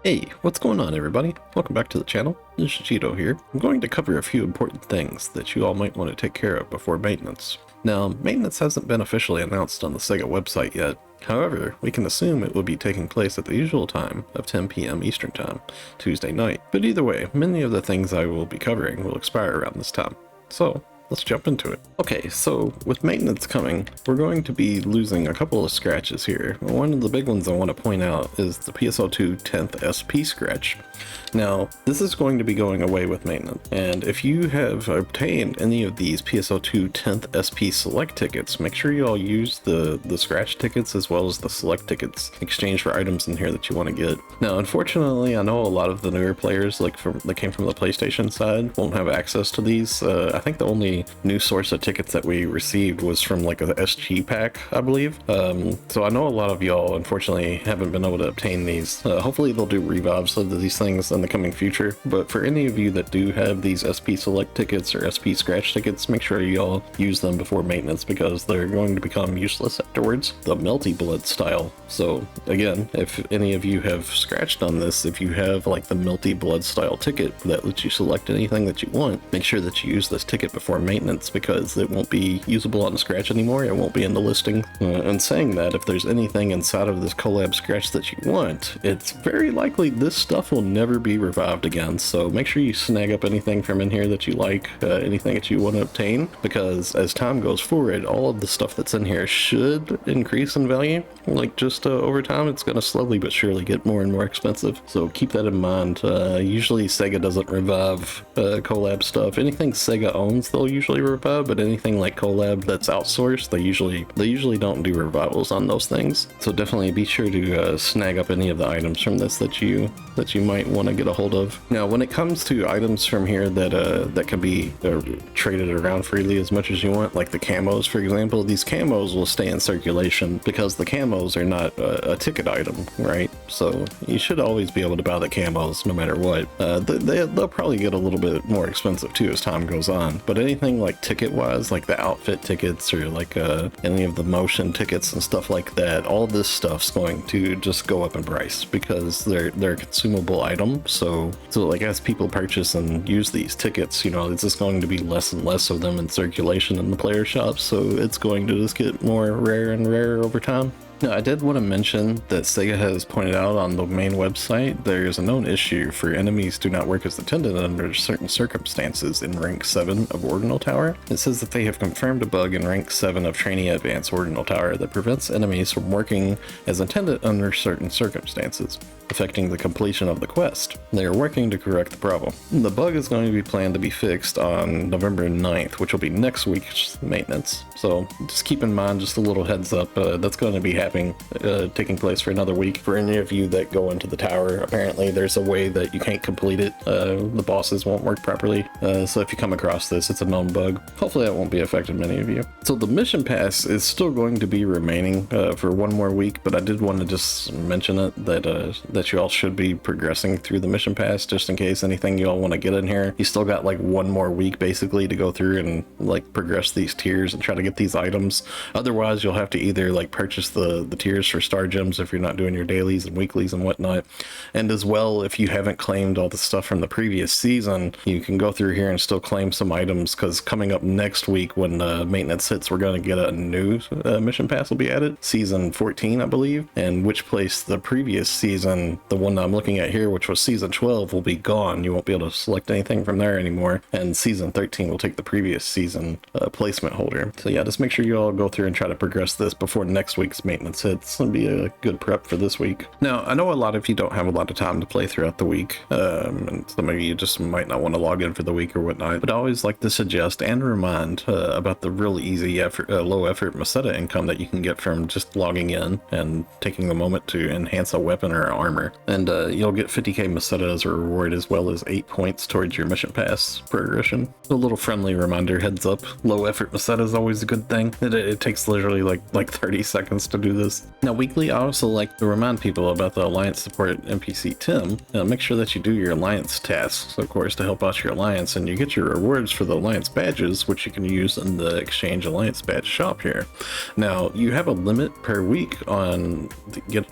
Hey, what's going on everybody? Welcome back to the channel. NiNjahCheeto here. I'm going to cover a few important things that you all might want to take care of before maintenance. Now, maintenance hasn't been officially announced on the SEGA website yet. However, we can assume it will be taking place at the usual time of 10 PM Eastern Time, Tuesday night. But either way, many of the things I will be covering will expire around this time. So, let's jump into it. Okay, so with maintenance coming, we're going to be losing a couple of scratches here. One of the big ones I want to point out is the PSO2 10th SP scratch. Now, this is going to be going away with maintenance, and if you have obtained any of these PSO2 10th SP select tickets, make sure you all use the scratch tickets as well as the select tickets exchange for items in here that you want to get. Now, unfortunately, I know a lot of the newer players that came from the PlayStation side won't have access to these. I think the only new source of tickets that we received was from like a SG pack, I believe. So I know a lot of y'all unfortunately haven't been able to obtain these. Hopefully they'll do revives of these things in the coming future, but for any of you that do have these SP select tickets or SP scratch tickets, make sure y'all use them before maintenance because they're going to become useless afterwards. The Melty Blood style. So again, if any of you have scratched on this, if you have like the Melty Blood style ticket that lets you select anything that you want, make sure that you use this ticket before maintenance because it won't be usable on the scratch anymore. It won't be in the listing. And saying that, if there's anything inside of this collab scratch that you want, it's very likely this stuff will never be revived again. So make sure you snag up anything from in here that you like, anything that you want to obtain, because as time goes forward, all of the stuff that's in here should increase in value. Like just over time, it's going to slowly but surely get more and more expensive. So keep that in mind. Usually SEGA doesn't revive collab stuff. Anything SEGA owns, they'll usually revive, but anything like collab that's outsourced, they usually don't do revivals on those things. So definitely be sure to snag up any of the items from this that you might want to get a hold of. Now, when it comes to items from here that can be traded around freely as much as you want, like the camos, for example, these camos will stay in circulation because the camos are not a ticket item, right? So you should always be able to buy the camos no matter what. They'll probably get a little bit more expensive too as time goes on, but anything like ticket wise, like the outfit tickets or like any of the motion tickets and stuff like that, all this stuff's going to just go up in price because they're a consumable item. So like as people purchase and use these tickets, you know, it's just going to be less and less of them in circulation in the player shops, so it's going to just get more rare and rarer over time. Now, I did want to mention that SEGA has pointed out on the main website there's a known issue for enemies do not work as intended under certain circumstances in rank 7 of Ordinal Tower. It says that they have confirmed a bug in rank 7 of Trainee Advanced Ordinal Tower that prevents enemies from working as intended under certain circumstances, affecting the completion of the quest. They are working to correct the problem. The bug is going to be planned to be fixed on November 9th, which will be next week's maintenance. So just keep in mind, just a little heads up, that's going to be taking place for another week. For any of you that go into the tower, apparently there's a way that you can't complete it. The bosses won't work properly. So if you come across this, it's a known bug. Hopefully that won't be affecting many of you. So the mission pass is still going to be remaining for one more week, but I did want to just mention it that you all should be progressing through the mission pass just in case anything you all want to get in here. You still got like one more week basically to go through and like progress these tiers and try to get these items. Otherwise you'll have to either like purchase the tiers for star gems if you're not doing your dailies and weeklies and whatnot. And as well, if you haven't claimed all the stuff from the previous season, you can go through here and still claim some items, because coming up next week when maintenance hits, we're going to get a new mission pass will be added, season 14 I believe, and which place the previous season, the one I'm looking at here, which was season 12, will be gone. You won't be able to select anything from there anymore, and season 13 will take the previous season placement holder. So yeah, just make sure you all go through and try to progress this before next week's maintenance hits and be a good prep for this week. Now, I know a lot of you don't have a lot of time to play throughout the week, and some of you just might not want to log in for the week or whatnot, but I always like to suggest and remind about the real easy effort, low effort Meseta income that you can get from just logging in and taking the moment to enhance a weapon or armor. And you'll get 50k Meseta as a reward, as well as 8 points towards your mission pass progression. A little friendly reminder, heads up, low effort Meseta is always a good thing. It takes literally like 30 seconds to do this. Now weekly, I also like to remind people about the Alliance support NPC Tim. Make sure that you do your Alliance tasks, of course, to help out your Alliance, and you get your rewards for the Alliance badges, which you can use in the Exchange Alliance badge shop here. Now, you have a limit per week on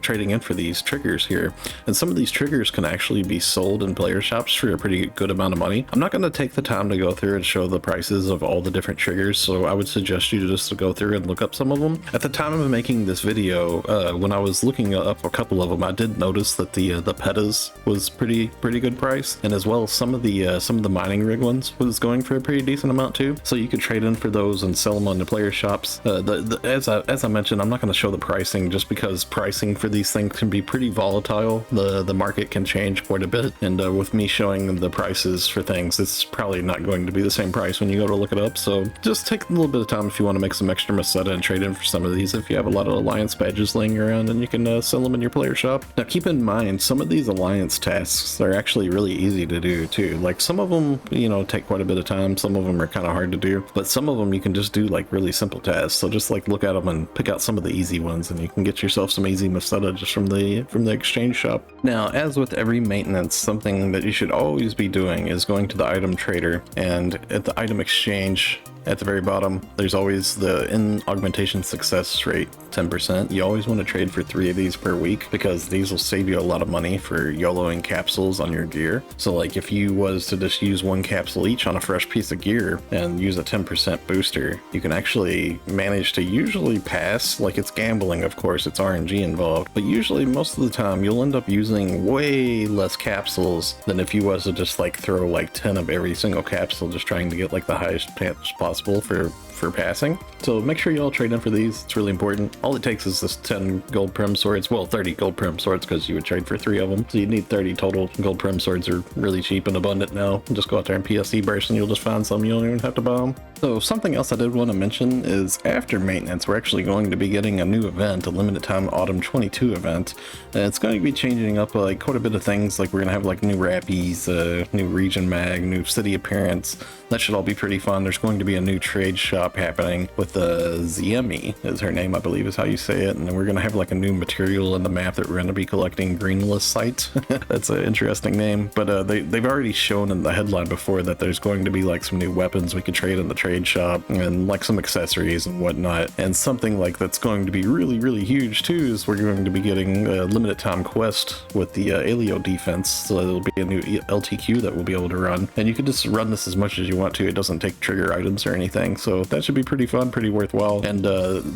trading in for these triggers here. trigger, and some of these triggers can actually be sold in player shops for a pretty good amount of money. I'm not going to take the time to go through and show the prices of all the different triggers, so I would suggest you just to go through and look up some of them. At the time of making this video, when I was looking up a couple of them, I did notice that the PETAs was pretty good price, and as well as some of the mining rig ones was going for a pretty decent amount too. So you could trade in for those and sell them on the player shops. As I mentioned, I'm not going to show the pricing just because pricing for these things can be pretty volatile. The market can change quite a bit, and with me showing the prices for things, it's probably not going to be the same price when you go to look it up. So just take a little bit of time if you want to make some extra Meseta and trade in for some of these if you have a lot of Alliance badges laying around, and you can sell them in your player shop. Now keep in mind, some of these Alliance tasks are actually really easy to do too. Like some of them, you know, take quite a bit of time, some of them are kind of hard to do, but some of them you can just do like really simple tasks. So just like look at them and pick out some of the easy ones, and you can get yourself some easy Meseta just from the exchange shop. Now, as with every maintenance, something that you should always be doing is going to the item trader, and at the item exchange at the very bottom, there's always the augmentation success rate 10%. You always want to trade for 3 of these per week because these will save you a lot of money for YOLOing capsules on your gear. So like if you was to just use 1 capsule each on a fresh piece of gear and use a 10% booster, you can actually manage to usually pass. Like it's gambling, of course, it's RNG involved, but usually most of the time you'll end up using way less capsules than if you was to just like throw like 10 of every single capsule just trying to get like the highest chance possible for passing. So make sure you all trade in for these. It's really important. All it takes is this 10 gold prim swords, well 30 gold prim swords because you would trade for 3 of them, so you need 30 total. Gold prim swords are really cheap and abundant now. Just go out there and PSE burst and you'll just find some. You don't even have to buy them. So something else I did want to mention is after maintenance we're actually going to be getting a new event, a limited time autumn 22 event. It's going to be changing up like quite a bit of things. Like we're gonna have like new rappies, new region mag, new city appearance. That should all be pretty fun. There's going to be a new trade shop happening with Ziemi is her name, I believe is how you say it, and we're going to have like a new material in the map that we're going to be collecting, greenless sites. That's an interesting name, but they've already shown in the headline before that there's going to be like some new weapons we could trade in the trade shop and like some accessories and whatnot. And something like that's going to be really huge too is we're going to be getting a limited time quest with the Alio defense. So there'll be a new LTQ that we'll be able to run, and you can just run this as much as you want to. It doesn't take trigger items or anything, so that should be pretty fun, pretty worthwhile. And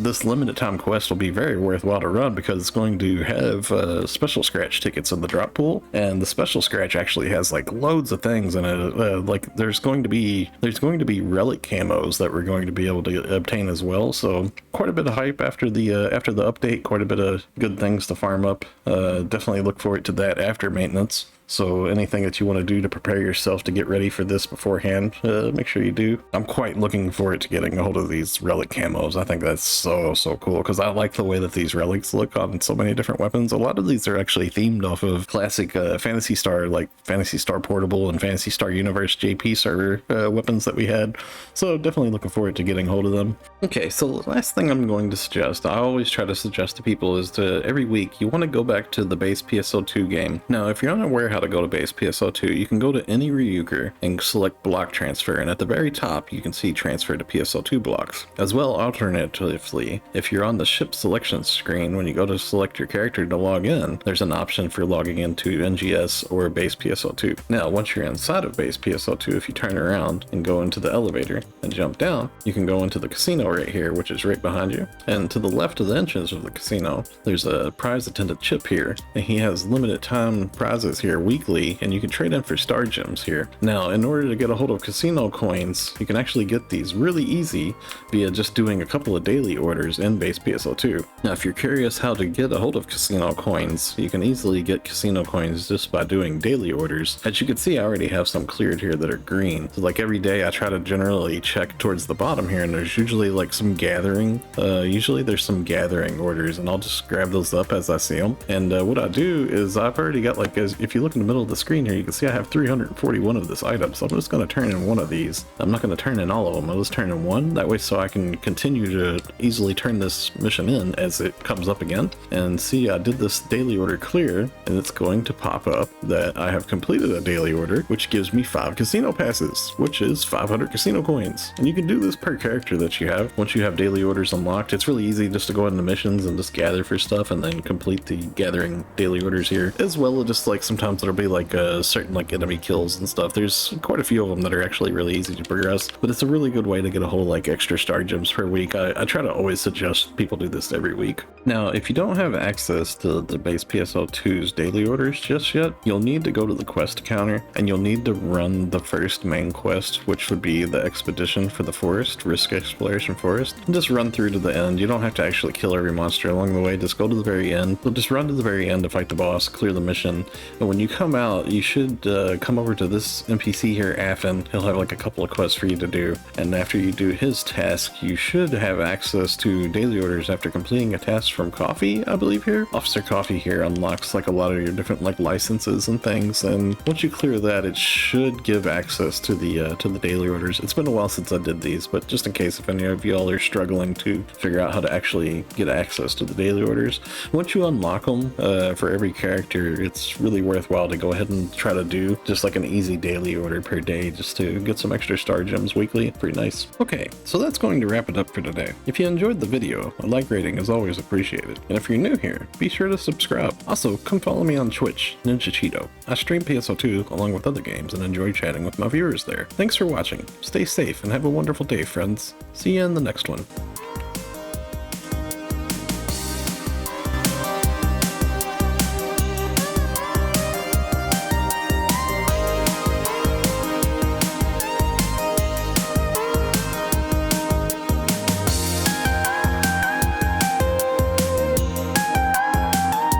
this limited time quest will be very worthwhile to run because it's going to have special scratch tickets in the drop pool, and the special scratch actually has like loads of things in it. Like there's going to be relic camos that we're going to be able to obtain as well. So quite a bit of hype after the update, quite a bit of good things to farm up. Definitely look forward to that after maintenance. So anything that you want to do to prepare yourself to get ready for this beforehand, make sure you do. I'm quite looking forward to getting a hold of these relic camos. I think that's so cool because I like the way that these relics look on so many different weapons. A lot of these are actually themed off of classic Phantasy Star, like Phantasy Star Portable and Phantasy Star Universe JP server weapons that we had. So definitely looking forward to getting hold of them. Okay, so the last thing I'm going to suggest, I always try to suggest to people, is to every week you want to go back to the base PSO2 game. Now, if you're unaware how to go to base PSO2, you can go to any Ryuker and select block transfer, and at the very top you can see transfer to PSO2 blocks. As well, alternatively, if you're on the ship selection screen, when you go to select your character to log in, there's an option for logging into NGS or base PSO2. Now, once you're inside of base PSO2, if you turn around and go into the elevator and jump down, you can go into the casino right here, which is right behind you. And to the left of the entrance of the casino, there's a prize attendant Chip here, and he has limited time prizes here weekly, and you can trade in for star gems here. Now, in order to get a hold of casino coins, you can actually get these really easy via just doing a couple of daily orders in base PSO2. Now, if you're curious how to get a hold of casino coins, you can easily get casino coins just by doing daily orders. As you can see, I already have some cleared here that are green. So like every day I try to generally check towards the bottom here, and there's usually like some gathering. Usually there's some gathering orders, and I'll just grab those up as I see them. And what I do is I've already got, like, if you look in the middle of the screen here, you can see I have 341 of this item, so I'm just going to turn in one of these. I'm not going to turn in all of them, I'll just turn in one, that way so I can continue to easily turn this mission in as it comes up again. And see, I did this daily order clear, and it's going to pop up that I have completed a daily order, which gives me 5 casino passes, which is 500 casino coins. And you can do this per character that you have. Once you have daily orders unlocked, it's really easy just to go into missions and just gather for stuff and then complete the gathering daily orders here, as well as just like sometimes there'll be like certain like enemy kills and stuff. There's quite a few of them that are actually really easy to progress, but it's a really good way to get a whole like extra star gems per week. I try to always suggest people do this every week. Now, if you don't have access to the base PSO2's daily orders just yet, you'll need to go to the quest counter and you'll need to run the first main quest, which would be the expedition for the forest, risk exploration forest, and just run through to the end. You don't have to actually kill every monster along the way, just go to the very end. So just run to the very end to fight the boss, clear the mission, and when you come out, you should come over to this NPC here, Affin. He'll have like a couple of quests for you to do, and after you do his task, you should have access to daily orders after completing a task from Coffee, I believe here. Officer Coffee here unlocks like a lot of your different like licenses and things, and once you clear that, it should give access to the daily orders. It's been a while since I did these, but just in case if any of y'all are struggling to figure out how to actually get access to the daily orders, once you unlock them for every character, it's really worthwhile to go ahead and try to do just like an easy daily order per day just to get some extra star gems weekly. Pretty nice. Okay, so that's going to wrap it up for today. If you enjoyed the video, a like rating is always appreciated, and if you're new here, be sure to subscribe. Also, come follow me on Twitch, NiNjahCheeto. I stream PSO2 along with other games and enjoy chatting with my viewers there. Thanks for watching, stay safe, and have a wonderful day, friends. See you in the next one.